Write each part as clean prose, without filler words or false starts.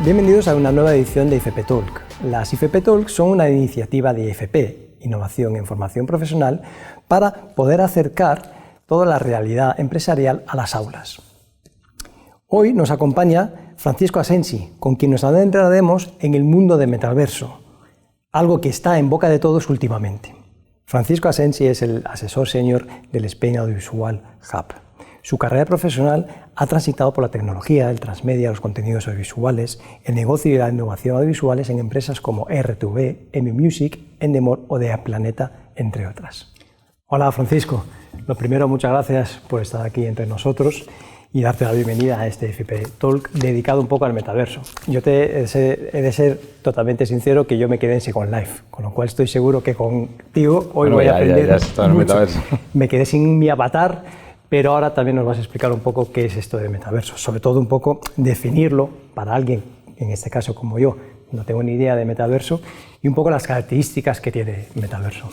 Bienvenidos a una nueva edición de IFP Talk. Las IFP Talk son una iniciativa de IFP, Innovación en Formación Profesional, para poder acercar toda la realidad empresarial a las aulas. Hoy nos acompaña Francisco Asensi, con quien nos adentraremos en el mundo del metaverso, algo que está en boca de todos últimamente. Francisco Asensi es el asesor senior del Spain Audiovisual Hub. Su carrera profesional ha transitado por la tecnología, el transmedia, los contenidos audiovisuales, el negocio y la innovación audiovisuales en empresas como RTV, EMI Music, Endemol o DEA Planeta, entre otras. Hola Francisco, lo primero, muchas gracias por estar aquí entre nosotros y darte la bienvenida a este IFP Talk dedicado un poco al metaverso. Yo he de ser totalmente sincero que yo me quedé en Second Life, con lo cual estoy seguro que contigo hoy voy a aprender mucho. Me quedé sin mi avatar, pero ahora también nos vas a explicar un poco qué es esto de metaverso, sobre todo un poco definirlo para alguien, en este caso como yo, no tengo ni idea de metaverso, y un poco las características que tiene metaverso.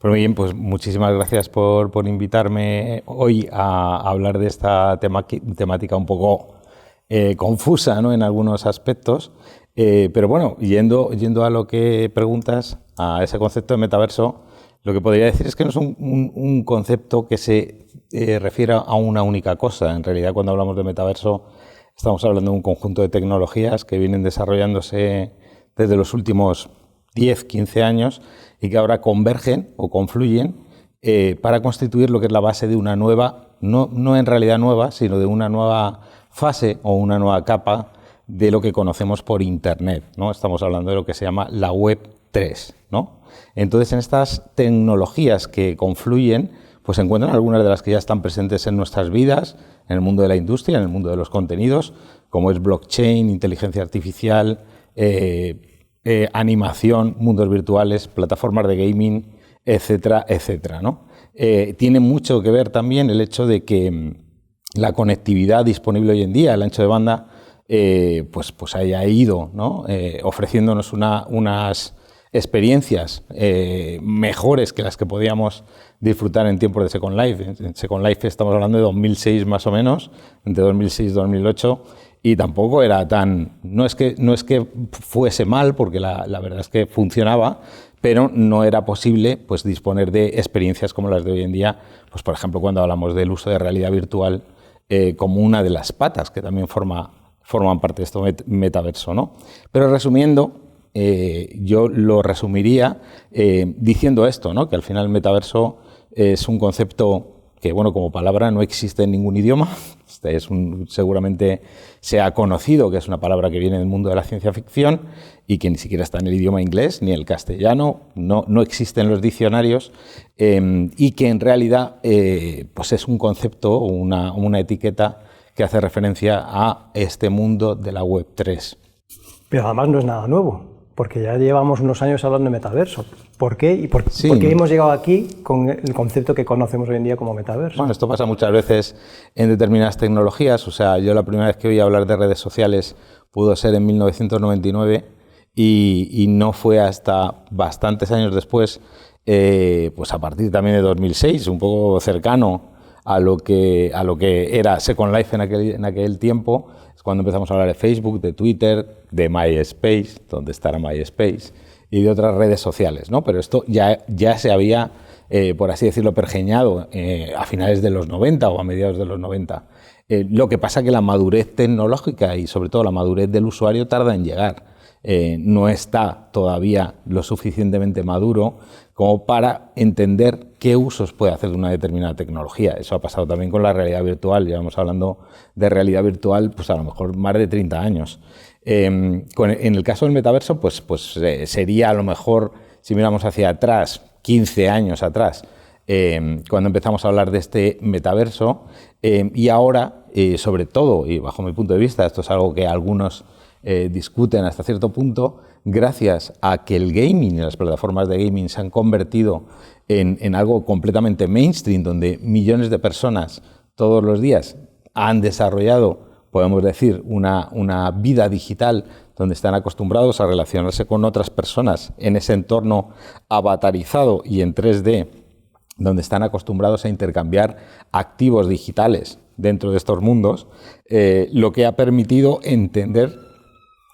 Pues muy bien, pues muchísimas gracias por invitarme hoy a hablar de esta temática un poco confusa, ¿no?, en algunos aspectos. Pero bueno, yendo a lo que preguntas, a ese concepto de metaverso, lo que podría decir es que no es un concepto que se refiere a una única cosa. En realidad, cuando hablamos de metaverso, estamos hablando de un conjunto de tecnologías que vienen desarrollándose desde los últimos 10, 15 años y que ahora convergen o confluyen para constituir lo que es la base de una nueva, no en realidad nueva, sino de una nueva fase o una nueva capa de lo que conocemos por Internet, ¿no? Estamos hablando de lo que se llama la Web 3, ¿no? Entonces, en estas tecnologías que confluyen, pues se encuentran algunas de las que ya están presentes en nuestras vidas, en el mundo de la industria, en el mundo de los contenidos, como es blockchain, inteligencia artificial, animación, mundos virtuales, plataformas de gaming, etcétera, etcétera, ¿no? Tiene mucho que ver también el hecho de que la conectividad disponible hoy en día, el ancho de banda, pues haya ido, ¿no?, ofreciéndonos unas experiencias mejores que las que podíamos disfrutar en tiempos de Second Life. En Second Life estamos hablando de 2006 más o menos, entre 2006 y 2008, y tampoco era tan... No es que fuese mal, porque la verdad es que funcionaba, pero no era posible pues disponer de experiencias como las de hoy en día, pues por ejemplo cuando hablamos del uso de realidad virtual como una de las patas que también forman parte de esto metaverso, ¿no? Pero resumiendo, yo lo resumiría diciendo esto, ¿no?, que al final el metaverso es un concepto que, bueno, como palabra no existe en ningún idioma. Seguramente se ha conocido que es una palabra que viene del mundo de la ciencia ficción y que ni siquiera está en el idioma inglés ni el castellano, no existe en los diccionarios, y que en realidad pues es un concepto, una etiqueta que hace referencia a este mundo de la Web 3. Pero además no es nada nuevo, porque ya llevamos unos años hablando de metaverso. ¿Por qué? ¿Y por qué hemos llegado aquí con el concepto que conocemos hoy en día como metaverso? Bueno, esto pasa muchas veces en determinadas tecnologías. O sea, yo la primera vez que oí hablar de redes sociales pudo ser en 1999 y no fue hasta bastantes años después, pues a partir también de 2006, un poco cercano a lo que era Second Life en aquel tiempo, es cuando empezamos a hablar de Facebook, de Twitter, de MySpace, donde estará MySpace, y de otras redes sociales, ¿no? Pero esto ya se había, por así decirlo, pergeñado a finales de los 90 o a mediados de los 90. Lo que pasa es que la madurez tecnológica y sobre todo la madurez del usuario tarda en llegar. No está todavía lo suficientemente maduro como para entender qué usos puede hacer de una determinada tecnología. Eso ha pasado también con la realidad virtual. Llevamos hablando de realidad virtual pues a lo mejor más de 30 años. En el caso del metaverso, pues sería a lo mejor, si miramos hacia atrás, 15 años atrás, cuando empezamos a hablar de este metaverso, y ahora, sobre todo, y bajo mi punto de vista, esto es algo que algunos discuten hasta cierto punto, gracias a que el gaming y las plataformas de gaming se han convertido en algo completamente mainstream, donde millones de personas todos los días han desarrollado, podemos decir, una vida digital donde están acostumbrados a relacionarse con otras personas en ese entorno avatarizado y en 3D, donde están acostumbrados a intercambiar activos digitales dentro de estos mundos, lo que ha permitido entender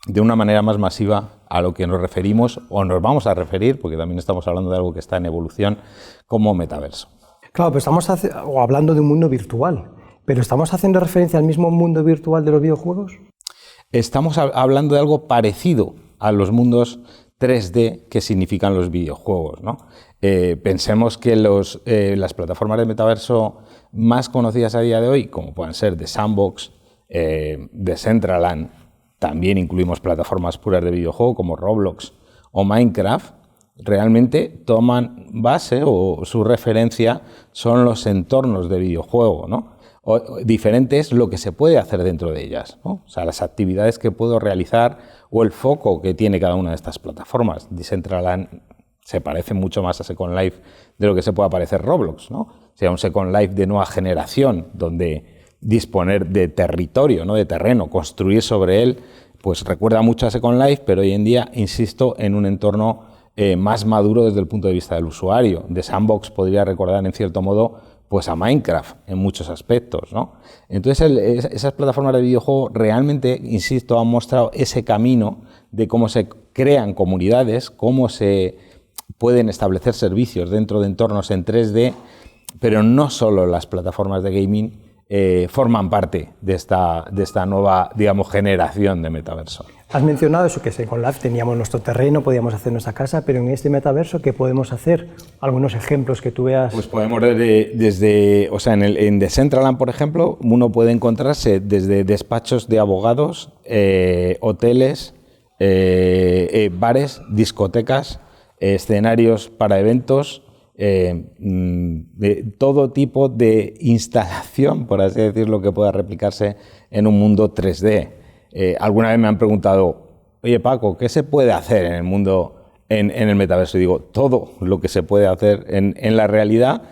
de una manera más masiva a lo que nos referimos o nos vamos a referir, porque también estamos hablando de algo que está en evolución, como metaverso. Claro, pero estamos hablando de un mundo virtual, pero ¿estamos haciendo referencia al mismo mundo virtual de los videojuegos? Estamos hablando de algo parecido a los mundos 3D que significan los videojuegos, ¿no? Pensemos que las plataformas de metaverso más conocidas a día de hoy, como pueden ser The Sandbox, Decentraland, también incluimos plataformas puras de videojuego como Roblox o Minecraft, realmente toman base o su referencia son los entornos de videojuego, ¿no? Diferente es lo que se puede hacer dentro de ellas, ¿no? O sea, las actividades que puedo realizar o el foco que tiene cada una de estas plataformas. Decentraland se parece mucho más a Second Life de lo que se pueda parecer Roblox, ¿no? O sea, un Second Life de nueva generación, donde disponer de territorio, ¿no? De terreno, construir sobre él, pues recuerda mucho a Second Life, pero hoy en día, insisto, en un entorno más maduro desde el punto de vista del usuario. The Sandbox podría recordar, en cierto modo, pues a Minecraft en muchos aspectos, ¿no? Entonces, esas plataformas de videojuego realmente, insisto, han mostrado ese camino de cómo se crean comunidades, cómo se pueden establecer servicios dentro de entornos en 3D, pero no solo las plataformas de gaming forman parte de esta nueva, digamos, generación de metaverso. Has mencionado eso, que con Life teníamos nuestro terreno, podíamos hacer nuestra casa, pero en este metaverso, ¿qué podemos hacer? Algunos ejemplos que tú veas. Pues podemos desde o sea, en Decentraland, por ejemplo, uno puede encontrarse desde despachos de abogados, hoteles, bares, discotecas, escenarios para eventos, de todo tipo de instalación, por así decirlo, que pueda replicarse en un mundo 3D. Alguna vez me han preguntado, oye Paco, ¿qué se puede hacer en el mundo, en el metaverso? Y digo, todo lo que se puede hacer en la realidad,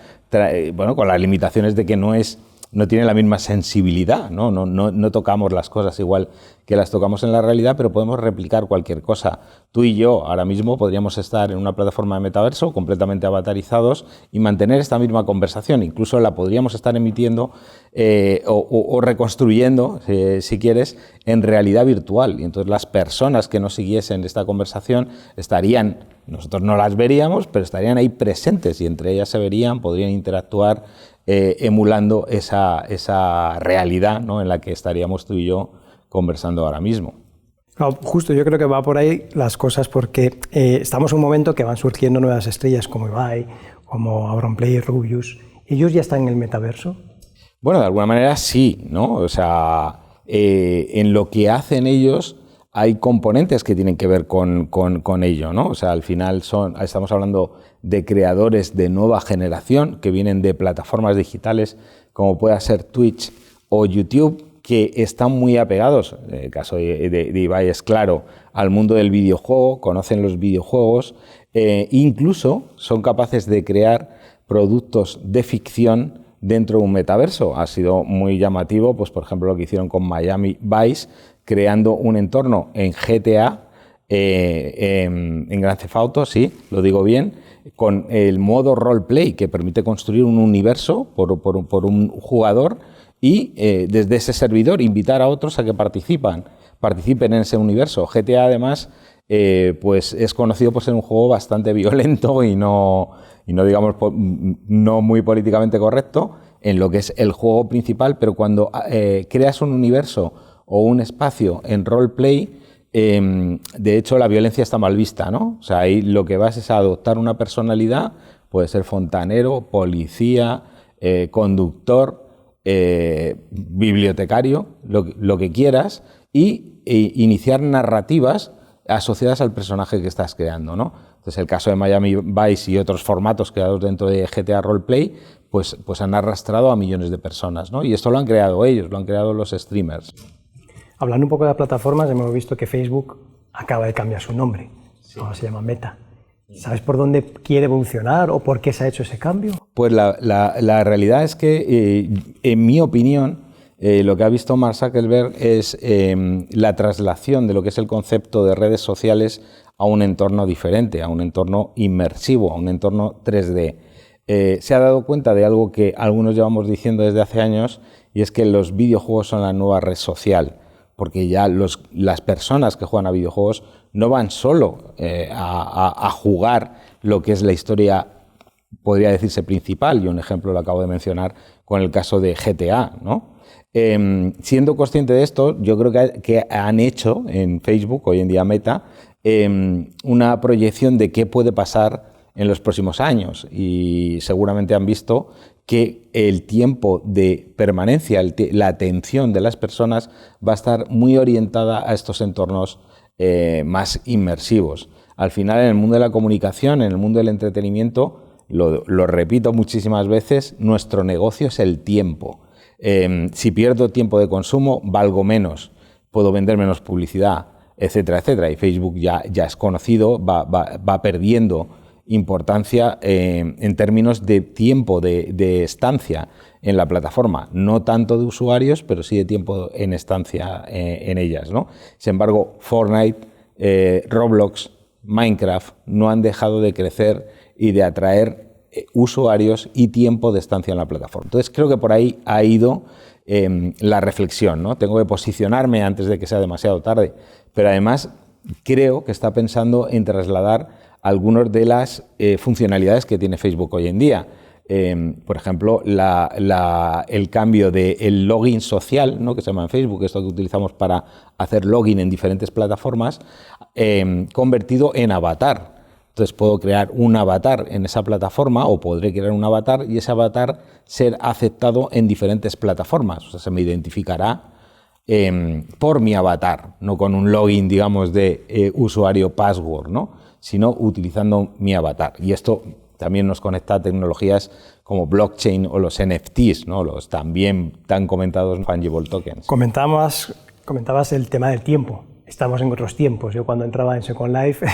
bueno, con las limitaciones de que no tiene la misma sensibilidad, ¿no? No tocamos las cosas igual que las tocamos en la realidad, pero podemos replicar cualquier cosa. Tú y yo ahora mismo podríamos estar en una plataforma de metaverso completamente avatarizados y mantener esta misma conversación. Incluso la podríamos estar emitiendo o reconstruyendo, si quieres, en realidad virtual. Y entonces las personas que nos siguiesen esta conversación nosotros no las veríamos, pero estarían ahí presentes y entre ellas se verían, podrían interactuar, emulando esa realidad, ¿no?, en la que estaríamos tú y yo conversando ahora mismo. No, justo, yo creo que va por ahí las cosas porque estamos en un momento que van surgiendo nuevas estrellas como Ibai, como Auronplay, Rubius. ¿Ellos ya están en el metaverso? Bueno, de alguna manera sí, ¿no? O sea, en lo que hacen ellos hay componentes que tienen que ver con ello, ¿no? O sea, al final estamos hablando de creadores de nueva generación que vienen de plataformas digitales como pueda ser Twitch o YouTube, que están muy apegados, el caso de Ibai es claro, al mundo del videojuego, conocen los videojuegos, incluso son capaces de crear productos de ficción dentro de un metaverso. Ha sido muy llamativo, pues por ejemplo, lo que hicieron con Miami Vice, creando un entorno en GTA, en Grand Theft Auto, sí, lo digo bien, con el modo roleplay que permite construir un universo por un jugador y desde ese servidor invitar a otros a que participen en ese universo. GTA además pues es conocido por ser un juego bastante violento y no digamos no muy políticamente correcto en lo que es el juego principal, pero cuando creas un universo o un espacio en roleplay, de hecho la violencia está mal vista, ¿no? O sea, ahí lo que vas es a adoptar una personalidad, puede ser fontanero, policía, conductor, bibliotecario, lo que quieras, y iniciar narrativas asociadas al personaje que estás creando, ¿no? Entonces el caso de Miami Vice y otros formatos creados dentro de GTA Roleplay pues han arrastrado a millones de personas, ¿no? Y esto lo han creado ellos, lo han creado los streamers. Hablando un poco de las plataformas, hemos visto que Facebook acaba de cambiar su nombre, sí. Ahora se llama Meta. ¿Sabes por dónde quiere evolucionar o por qué se ha hecho ese cambio? Pues la realidad es que, en mi opinión, lo que ha visto Mark Zuckerberg es la traslación de lo que es el concepto de redes sociales a un entorno diferente, a un entorno inmersivo, a un entorno 3D. Se ha dado cuenta de algo que algunos llevamos diciendo desde hace años, y es que los videojuegos son la nueva red social. porque ya las personas que juegan a videojuegos no van solo a jugar lo que es la historia, podría decirse, principal, y un ejemplo lo acabo de mencionar con el caso de GTA, ¿no? Siendo consciente de esto, yo creo que han hecho en Facebook, hoy en día Meta, una proyección de qué puede pasar en los próximos años, y seguramente han visto que el tiempo de permanencia, la atención de las personas va a estar muy orientada a estos entornos más inmersivos. Al final, en el mundo de la comunicación, en el mundo del entretenimiento, lo repito muchísimas veces, nuestro negocio es el tiempo. Si pierdo tiempo de consumo, valgo menos, puedo vender menos publicidad, etcétera, etcétera. Y Facebook ya es conocido, va perdiendo importancia en términos de tiempo de estancia en la plataforma, no tanto de usuarios, pero sí de tiempo en estancia en ellas, ¿no? Sin embargo, Fortnite, Roblox, Minecraft no han dejado de crecer y de atraer usuarios y tiempo de estancia en la plataforma. Entonces creo que por ahí ha ido la reflexión, ¿no? Tengo que posicionarme antes de que sea demasiado tarde, pero además creo que está pensando en trasladar algunas de las funcionalidades que tiene Facebook hoy en día. Por ejemplo, el cambio del login social, ¿no?, que se llama en Facebook, esto que utilizamos para hacer login en diferentes plataformas, convertido en avatar. Entonces puedo crear un avatar en esa plataforma, o podré crear un avatar y ese avatar ser aceptado en diferentes plataformas. O sea, se me identificará por mi avatar, no con un login, digamos, de usuario password, ¿no?, sino utilizando mi avatar. Y esto también nos conecta a tecnologías como blockchain o los NFTs, ¿no?, los también tan comentados fungible tokens. Comentabas el tema del tiempo. Estamos en otros tiempos. Yo cuando entraba en Second Life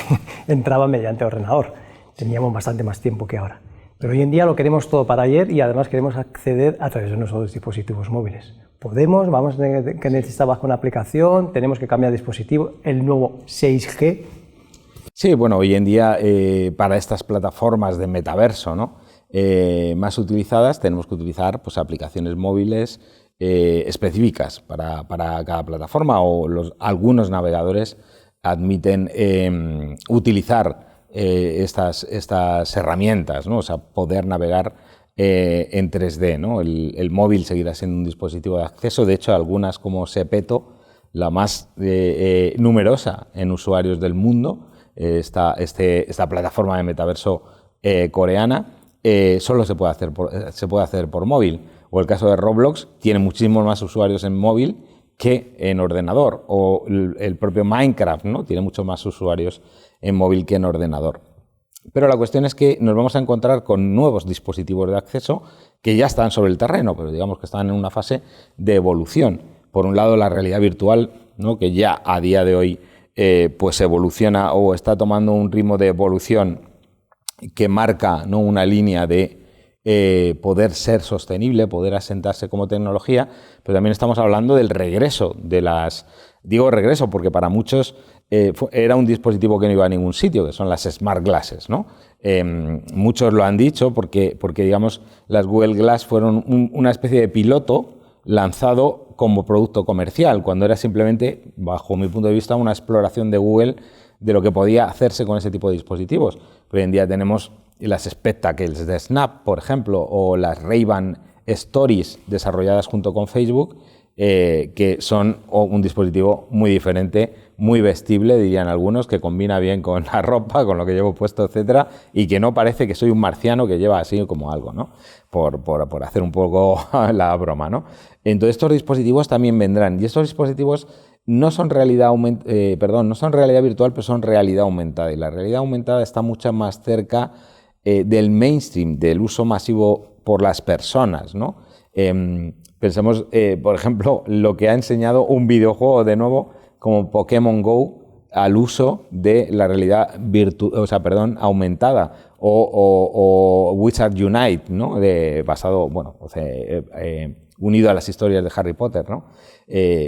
entraba mediante ordenador. Teníamos bastante más tiempo que ahora. Pero hoy en día lo queremos todo para ayer, y además queremos acceder a través de nuestros dispositivos móviles. Vamos a tener que necesitar bajar una aplicación, tenemos que cambiar de dispositivo, el nuevo 6G. Sí, bueno, hoy en día para estas plataformas de metaverso, ¿no?, más utilizadas, tenemos que utilizar, pues, aplicaciones móviles específicas para cada plataforma, o algunos navegadores admiten utilizar estas herramientas, ¿no?, o sea, poder navegar en 3D, ¿no? El móvil seguirá siendo un dispositivo de acceso. De hecho, algunas como Sepeto, la más numerosa en usuarios del mundo, esta plataforma de metaverso coreana, solo se puede hacer por móvil. O el caso de Roblox, tiene muchísimos más usuarios en móvil que en ordenador. O el propio Minecraft, ¿no?, tiene muchos más usuarios en móvil que en ordenador. Pero la cuestión es que nos vamos a encontrar con nuevos dispositivos de acceso que ya están sobre el terreno, pero digamos que están en una fase de evolución. Por un lado, la realidad virtual, ¿no?, que ya a día de hoy pues evoluciona, o está tomando un ritmo de evolución que marca, ¿no?, una línea de poder ser sostenible, poder asentarse como tecnología, pero también estamos hablando del regreso de digo regreso porque para muchos era un dispositivo que no iba a ningún sitio, que son las Smart Glasses, ¿no? Muchos lo han dicho porque digamos, las Google Glass fueron una especie de piloto lanzado como producto comercial, cuando era simplemente, bajo mi punto de vista, una exploración de Google de lo que podía hacerse con ese tipo de dispositivos. Pero hoy en día tenemos las Spectacles de Snap, por ejemplo, o las Ray-Ban Stories desarrolladas junto con Facebook, que son un dispositivo muy diferente, muy vestible, dirían algunos, que combina bien con la ropa, con lo que llevo puesto, etcétera, y que no parece que soy un marciano que lleva así como algo, ¿no? Por hacer un poco la broma, ¿no? Entonces estos dispositivos también vendrán, y estos dispositivos no son realidad virtual, pero son realidad aumentada, y la realidad aumentada está mucho más cerca del mainstream, del uso masivo por las personas, ¿no? Pensemos, por ejemplo, lo que ha enseñado un videojuego de nuevo como Pokémon Go al uso de la realidad aumentada, o Wizard Unite, ¿no? Unido a las historias de Harry Potter, ¿no?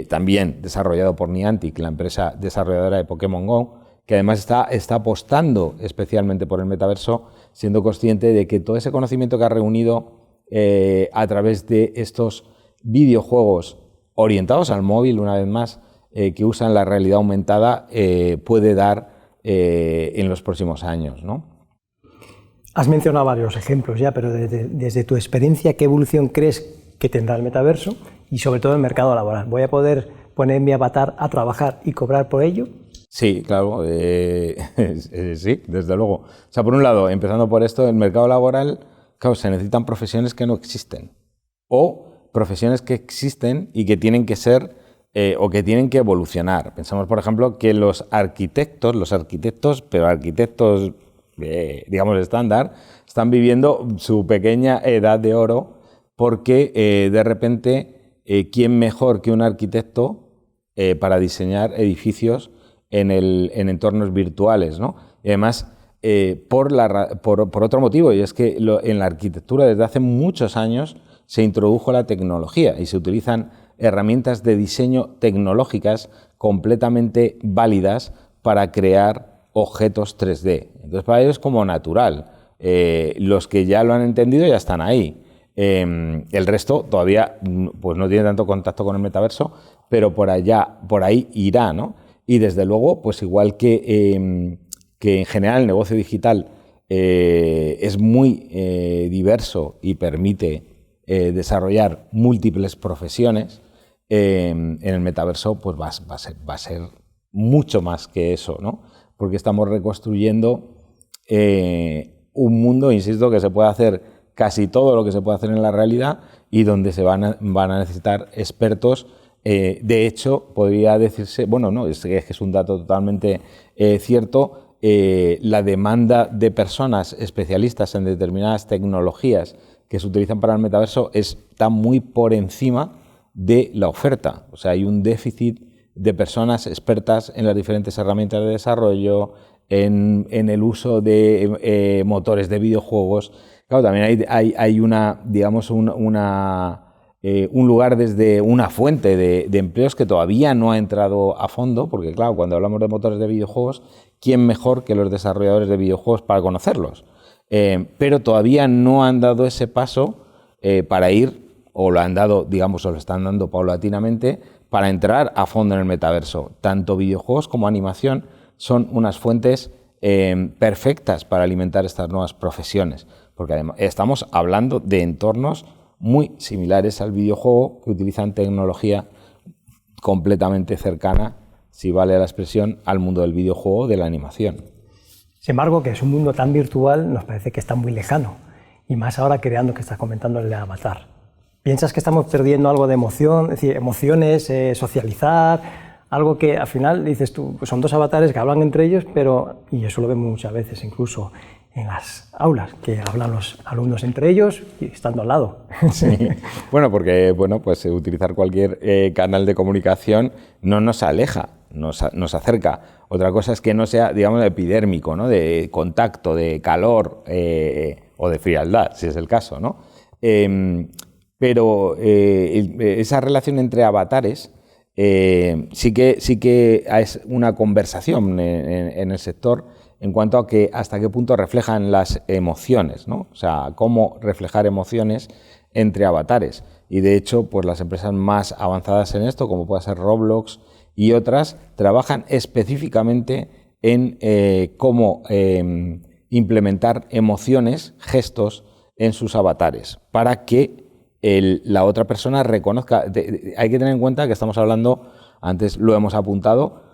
También desarrollado por Niantic, la empresa desarrolladora de Pokémon Go, que además está apostando especialmente por el metaverso, siendo consciente de que todo ese conocimiento que ha reunido a través de estos videojuegos orientados al móvil, una vez más, que usan la realidad aumentada puede dar en los próximos años, ¿no? Has mencionado varios ejemplos ya, pero desde tu experiencia, ¿qué evolución crees que tendrá el metaverso y sobre todo el mercado laboral? ¿Voy a poder poner mi avatar a trabajar y cobrar por ello? Sí, claro, sí, desde luego. O sea, por un lado, empezando por esto, el mercado laboral, claro, se necesitan profesiones que no existen o profesiones que existen y que tienen que ser o que tienen que evolucionar. Pensamos, por ejemplo, que los arquitectos, digamos estándar, están viviendo su pequeña edad de oro porque de repente, ¿quién mejor que un arquitecto para diseñar edificios en entornos virtuales, ¿no? Y además, por otro motivo, y es que en la arquitectura desde hace muchos años se introdujo la tecnología y se utilizan herramientas de diseño tecnológicas completamente válidas para crear objetos 3D. Entonces, para ellos es como natural. Los que ya lo han entendido ya están ahí. El resto todavía pues no tiene tanto contacto con el metaverso, pero por ahí irá, ¿no? Y desde luego, pues igual que en general el negocio digital es muy diverso y permite desarrollar múltiples profesiones, en el metaverso pues va a ser mucho más que eso, ¿no? Porque estamos reconstruyendo un mundo, insisto, que se puede hacer casi todo lo que se puede hacer en la realidad y donde se van a necesitar expertos. De hecho, podría decirse, bueno, no, es que es un dato totalmente cierto, la demanda de personas especialistas en determinadas tecnologías que se utilizan para el metaverso está muy por encima de la oferta. O sea, hay un déficit de personas expertas en las diferentes herramientas de desarrollo, en el uso de motores de videojuegos. Claro, también hay una, digamos, un lugar desde una fuente de empleos que todavía no ha entrado a fondo, porque claro, cuando hablamos de motores de videojuegos, ¿quién mejor que los desarrolladores de videojuegos para conocerlos? Pero todavía no han dado ese paso para ir, o lo han dado, digamos, o lo están dando paulatinamente, para entrar a fondo en el metaverso. Tanto videojuegos como animación son unas fuentes perfectas para alimentar estas nuevas profesiones, porque además estamos hablando de entornos muy similares al videojuego, que utilizan tecnología completamente cercana, si vale la expresión, al mundo del videojuego, de la animación. Sin embargo, que es un mundo tan virtual, nos parece que está muy lejano, y más ahora creando, que estás comentando, el de Avatar. ¿Piensas que estamos perdiendo algo de emoción, es decir, emociones, socializar, algo que al final, dices tú, pues son dos avatares que hablan entre ellos, y eso lo vemos muchas veces, incluso en las aulas, que hablan los alumnos entre ellos y estando al lado? Sí. Bueno, porque pues utilizar cualquier canal de comunicación no nos aleja, nos acerca. Otra cosa es que no sea, digamos, epidérmico, ¿no? De contacto, de calor o de frialdad, si es el caso, ¿no? Pero esa relación entre avatares sí que es una conversación en el sector en cuanto a que hasta qué punto reflejan las emociones, ¿no? O sea, cómo reflejar emociones entre avatares. Y de hecho, pues las empresas más avanzadas en esto, como puede ser Roblox y otras, trabajan específicamente en cómo implementar emociones, gestos en sus avatares, para que la otra persona reconozca. Hay que tener en cuenta que estamos hablando, antes lo hemos apuntado,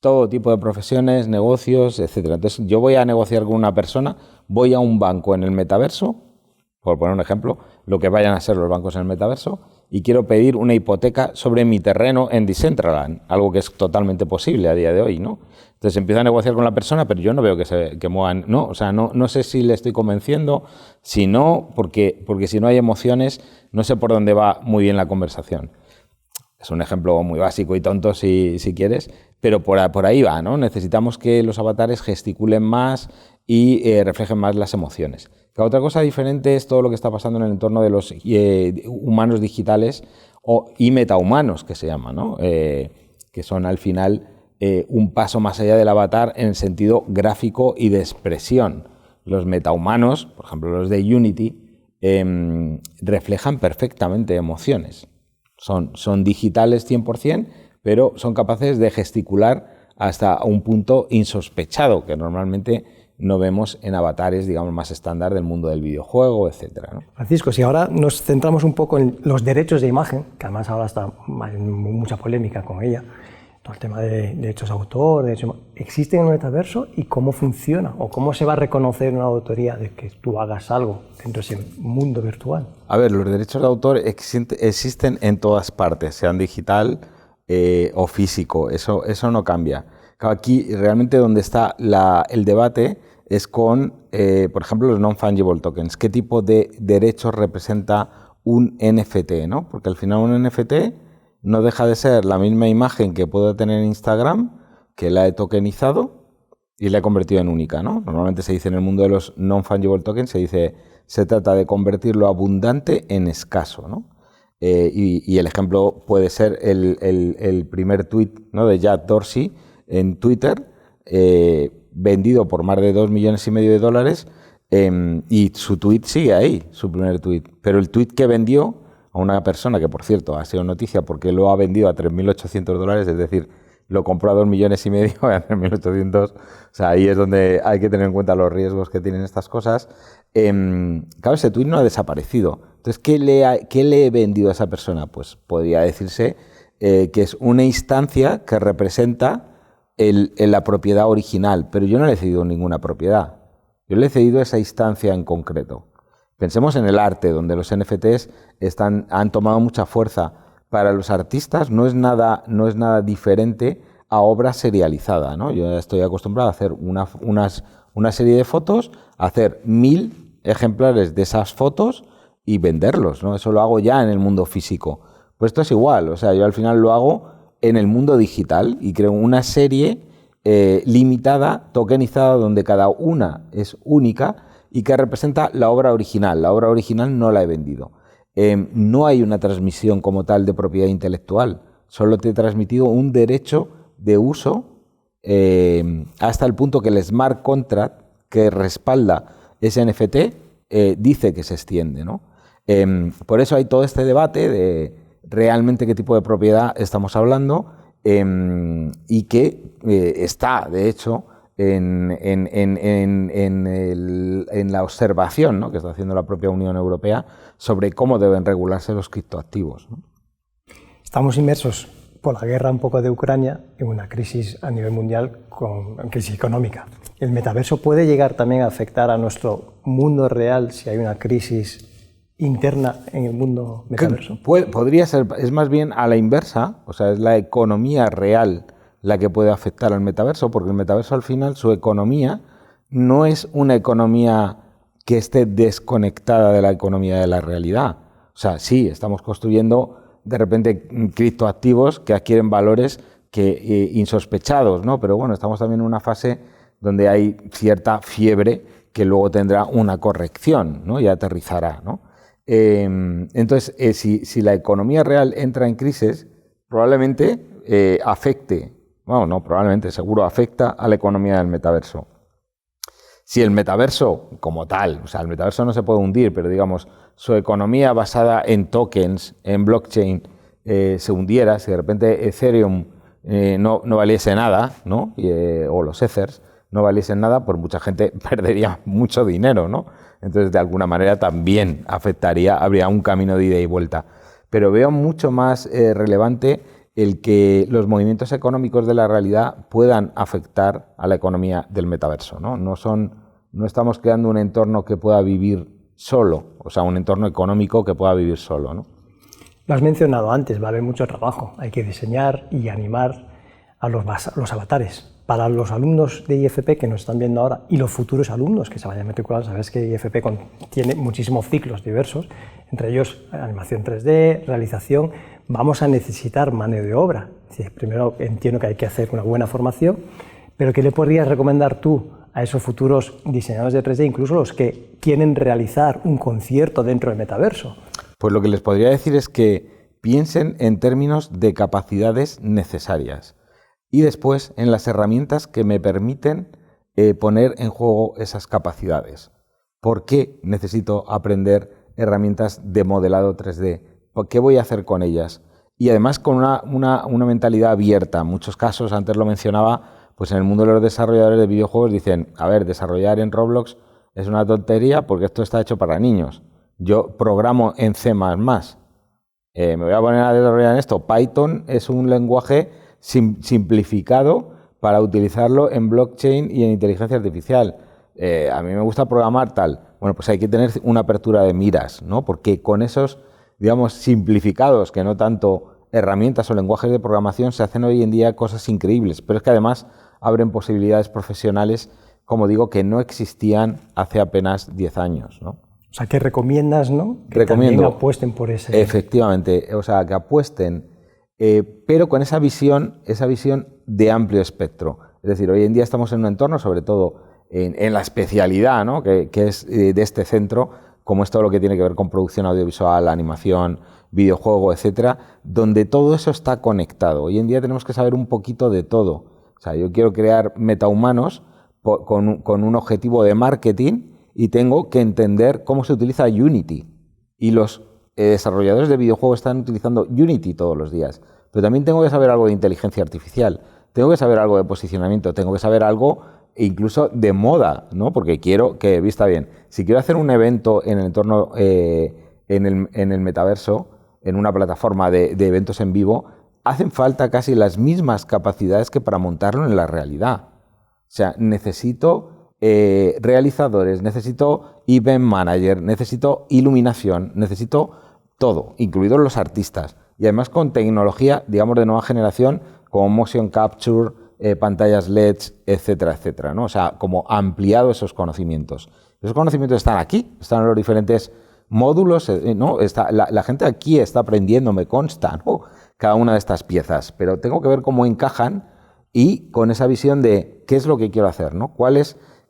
todo tipo de profesiones, negocios, etcétera. Entonces, yo voy a negociar con una persona, voy a un banco en el metaverso, por poner un ejemplo, lo que vayan a ser los bancos en el metaverso, y quiero pedir una hipoteca sobre mi terreno en Decentraland, algo que es totalmente posible a día de hoy, ¿no? Entonces empiezo a negociar con la persona, pero yo no veo que muevan, ¿no? O sea, no sé si le estoy convenciendo, si no, porque si no hay emociones, no sé por dónde va muy bien la conversación. Es un ejemplo muy básico y tonto si quieres, pero por ahí va, ¿no? Necesitamos que los avatares gesticulen más y reflejen más las emociones. La otra cosa diferente es todo lo que está pasando en el entorno de los humanos digitales y metahumanos, que se llama, ¿no? Que son al final un paso más allá del avatar en el sentido gráfico y de expresión. Los metahumanos, por ejemplo los de Unity, reflejan perfectamente emociones. Son digitales 100%, pero son capaces de gesticular hasta un punto insospechado, que normalmente no vemos en avatares, digamos, más estándar del mundo del videojuego, etcétera, ¿no? Francisco, si ahora nos centramos un poco en los derechos de imagen, que además ahora está mucha polémica con ella, todo el tema de derechos de autor, ¿existen en el metaverso y cómo funciona? ¿O cómo se va a reconocer una autoría de que tú hagas algo dentro de ese mundo virtual? A ver, los derechos de autor existen en todas partes, sean digital o físico, eso no cambia. Aquí realmente donde está el debate es con, por ejemplo, los non-fungible tokens. ¿Qué tipo de derechos representa un NFT, ¿no? Porque al final un NFT no deja de ser la misma imagen que puedo tener en Instagram, que la he tokenizado y la he convertido en única, ¿no? Normalmente se dice en el mundo de los non-fungible tokens, se trata de convertir lo abundante en escaso, ¿no? Y el ejemplo puede ser el primer tweet, ¿no?, de Jack Dorsey en Twitter, vendido por más de $2,5 millones, y su tweet sigue ahí, su primer tweet. Pero el tweet que vendió a una persona, que por cierto ha sido noticia porque lo ha vendido a $3,800, es decir, lo compró a $2,5 millones y a 3.800, o sea, ahí es donde hay que tener en cuenta los riesgos que tienen estas cosas. Claro, ese tweet no ha desaparecido. Entonces, ¿qué le he vendido a esa persona? Pues podría decirse que es una instancia que representa la propiedad original, pero yo no le he cedido ninguna propiedad. Yo le he cedido esa instancia en concreto. Pensemos en el arte, donde los NFTs han tomado mucha fuerza. Para los artistas no es nada diferente a obra serializada, ¿no? Yo estoy acostumbrado a hacer una serie de fotos, a hacer 1.000 ejemplares de esas fotos y venderlos, ¿no? Eso lo hago ya en el mundo físico. Pues esto es igual, o sea, yo al final lo hago en el mundo digital y creo una serie limitada, tokenizada, donde cada una es única y que representa la obra original. La obra original no la he vendido. No hay una transmisión como tal de propiedad intelectual, solo te he transmitido un derecho de uso hasta el punto que el smart contract que respalda ese NFT dice que se extiende, ¿no? Por eso hay todo este debate de realmente qué tipo de propiedad estamos hablando y que está, de hecho, en la observación, ¿no?, que está haciendo la propia Unión Europea sobre cómo deben regularse los criptoactivos, ¿no? Estamos inmersos por la guerra un poco de Ucrania en una crisis a nivel mundial, con crisis económica. ¿El metaverso puede llegar también a afectar a nuestro mundo real si hay una crisis interna en el mundo metaverso? Podría ser, es más bien a la inversa, o sea, es la economía real la que puede afectar al metaverso, porque el metaverso al final, su economía no es una economía que esté desconectada de la economía de la realidad. O sea, sí, estamos construyendo de repente criptoactivos que adquieren valores insospechados, ¿no? Pero bueno, estamos también en una fase donde hay cierta fiebre que luego tendrá una corrección, ¿no?, y aterrizará, ¿no? Entonces, si la economía real entra en crisis, probablemente afecte, bueno, no probablemente, seguro afecta a la economía del metaverso. Si el metaverso como tal, o sea, el metaverso no se puede hundir, pero digamos, su economía basada en tokens, en blockchain, se hundiera, si de repente Ethereum no valiese nada, ¿no?, o los Ethers no valiesen nada, pues mucha gente perdería mucho dinero, ¿no? Entonces, de alguna manera también afectaría, habría un camino de ida y vuelta. Pero veo mucho más relevante el que los movimientos económicos de la realidad puedan afectar a la economía del metaverso, ¿no? No estamos creando un entorno que pueda vivir solo, o sea, un entorno económico que pueda vivir solo, ¿no? Lo has mencionado antes, va a haber mucho trabajo. Hay que diseñar y animar a los avatares. Para los alumnos de IFP que nos están viendo ahora y los futuros alumnos que se vayan a matricular, sabes que IFP tiene muchísimos ciclos diversos, entre ellos animación 3D, realización. Vamos a necesitar mano de obra. Primero entiendo que hay que hacer una buena formación, pero ¿qué le podrías recomendar tú a esos futuros diseñadores de 3D, incluso los que quieren realizar un concierto dentro del metaverso? Pues lo que les podría decir es que piensen en términos de capacidades necesarias y después en las herramientas que me permiten poner en juego esas capacidades. ¿Por qué necesito aprender herramientas de modelado 3D? ¿Qué voy a hacer con ellas? y además con una mentalidad abierta. En muchos casos, antes lo mencionaba, pues en el mundo de los desarrolladores de videojuegos dicen, a ver, desarrollar en Roblox es una tontería porque esto está hecho para niños. Yo programo en C++. Me voy a poner a desarrollar en esto. Python es un lenguaje simplificado para utilizarlo en blockchain y en inteligencia artificial. A mí me gusta programar tal. Bueno, pues hay que tener una apertura de miras, ¿no? Porque con esos, digamos, simplificados, que no tanto herramientas o lenguajes de programación, se hacen hoy en día cosas increíbles. Pero es que además abren posibilidades profesionales, como digo, que no existían hace apenas 10 años, ¿no? O sea, que recomiendas, ¿no? Que Recomiendo, también apuesten por ese. Efectivamente, o sea, que apuesten, pero con esa visión de amplio espectro. Es decir, hoy en día estamos en un entorno, sobre todo en la especialidad, ¿no? que es de este centro, como es todo lo que tiene que ver con producción audiovisual, animación, videojuego, etcétera, donde todo eso está conectado. Hoy en día tenemos que saber un poquito de todo. O sea, yo quiero crear metahumanos con un objetivo de marketing y tengo que entender cómo se utiliza Unity. Y los desarrolladores de videojuegos están utilizando Unity todos los días. Pero también tengo que saber algo de inteligencia artificial, tengo que saber algo de posicionamiento, tengo que saber algo incluso de moda, ¿no? Porque quiero que, vista bien, si quiero hacer un evento en el entorno, en el metaverso, en una plataforma de eventos en vivo, hacen falta casi las mismas capacidades que para montarlo en la realidad. O sea, necesito realizadores, necesito event manager, necesito iluminación, necesito todo, incluidos los artistas. Y además con tecnología, digamos, de nueva generación, como motion capture, pantallas LEDs, etcétera, etcétera, ¿no? O sea, como ampliado esos conocimientos. Esos conocimientos están aquí, están en los diferentes módulos, ¿no? La gente aquí está aprendiendo, me consta, ¿no? Cada una de estas piezas, pero tengo que ver cómo encajan y con esa visión de qué es lo que quiero hacer, ¿no?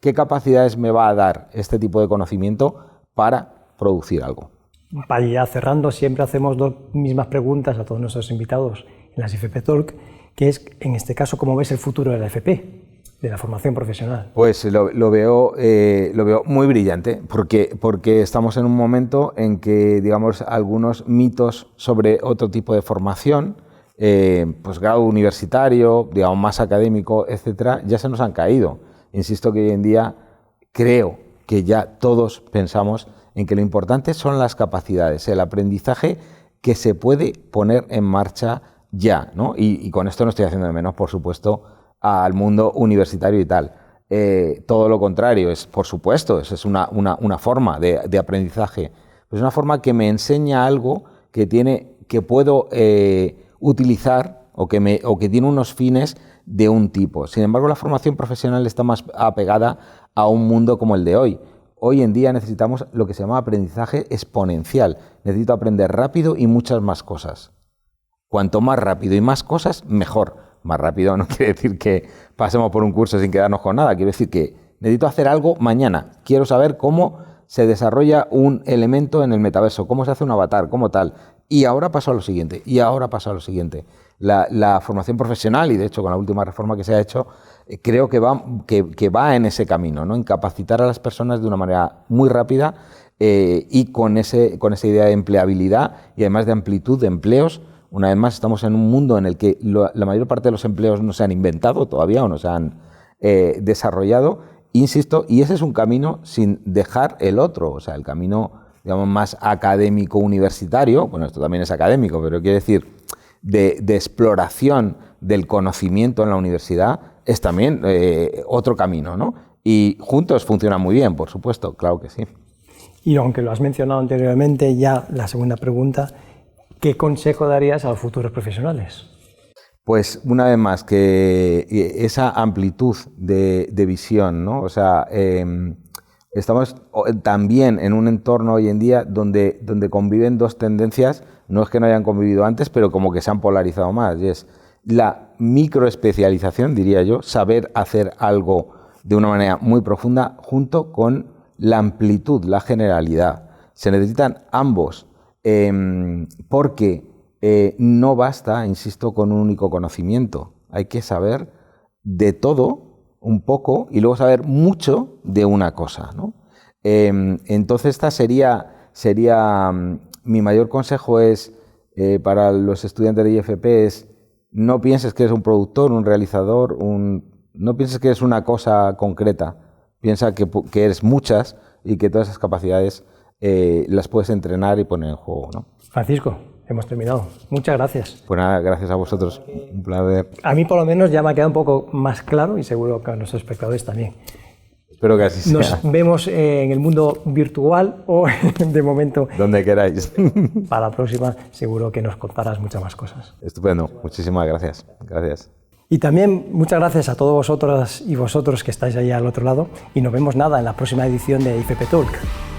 ¿Qué capacidades me va a dar este tipo de conocimiento para producir algo? Para ir cerrando, siempre hacemos dos mismas preguntas a todos nuestros invitados en las IFP Talk, que es, en este caso, ¿cómo ves el futuro de la FP, de la formación profesional? Pues lo veo muy brillante, porque estamos en un momento en que, digamos, algunos mitos sobre otro tipo de formación, pues grado universitario, digamos, más académico, etcétera, ya se nos han caído. Insisto que hoy en día creo que ya todos pensamos en que lo importante son las capacidades, el aprendizaje que se puede poner en marcha ya, ¿no? Y con esto no estoy haciendo de menos, por supuesto, al mundo universitario y tal. Todo lo contrario, por supuesto, es una forma de aprendizaje. Es una forma que me enseña algo que puedo utilizar o que tiene unos fines de un tipo. Sin embargo, la formación profesional está más apegada a un mundo como el de hoy. Hoy en día necesitamos lo que se llama aprendizaje exponencial. Necesito aprender rápido y muchas más cosas. Cuanto más rápido y más cosas, mejor. Más rápido no quiere decir que pasemos por un curso sin quedarnos con nada. Quiere decir que necesito hacer algo mañana. Quiero saber cómo se desarrolla un elemento en el metaverso, cómo se hace un avatar, cómo tal. Y ahora paso a lo siguiente, y ahora paso a lo siguiente. La formación profesional, y de hecho con la última reforma que se ha hecho, creo que va en ese camino, ¿no? En capacitar a las personas de una manera muy rápida y con esa idea de empleabilidad y además de amplitud de empleos. Una vez más, estamos en un mundo en el que la mayor parte de los empleos no se han inventado todavía o no se han desarrollado, insisto, y ese es un camino sin dejar el otro, o sea, el camino, digamos, más académico universitario, bueno, esto también es académico, pero quiere decir, de exploración del conocimiento en la universidad, es también otro camino, ¿no? Y juntos funcionan muy bien, por supuesto, claro que sí. Y aunque lo has mencionado anteriormente, ya la segunda pregunta, ¿qué consejo darías a los futuros profesionales? Pues una vez más, que esa amplitud de visión, ¿no? O sea, estamos también en un entorno hoy en día donde conviven dos tendencias, no es que no hayan convivido antes, pero como que se han polarizado más, y es la microespecialización, diría yo, saber hacer algo de una manera muy profunda, junto con la amplitud, la generalidad. Se necesitan ambos, porque no basta, insisto, con un único conocimiento. Hay que saber de todo un poco y luego saber mucho de una cosa, ¿no? Entonces esta sería mi mayor consejo es para los estudiantes de IFP es: no pienses que eres un productor, un realizador, no pienses que eres una cosa concreta, piensa que eres muchas y que todas esas capacidades las puedes entrenar y poner en juego, ¿no? Francisco, hemos terminado. Muchas gracias. Pues nada, gracias a vosotros. Un placer. A mí por lo menos ya me ha quedado un poco más claro y seguro que a nuestros espectadores también. Espero que así sea. Nos vemos en el mundo virtual o de momento... Donde queráis. Para la próxima seguro que nos contarás muchas más cosas. Estupendo. Muchísimas gracias. Gracias. Y también muchas gracias a todos vosotras y vosotros que estáis ahí al otro lado y nos vemos en la próxima edición de IFP Talk.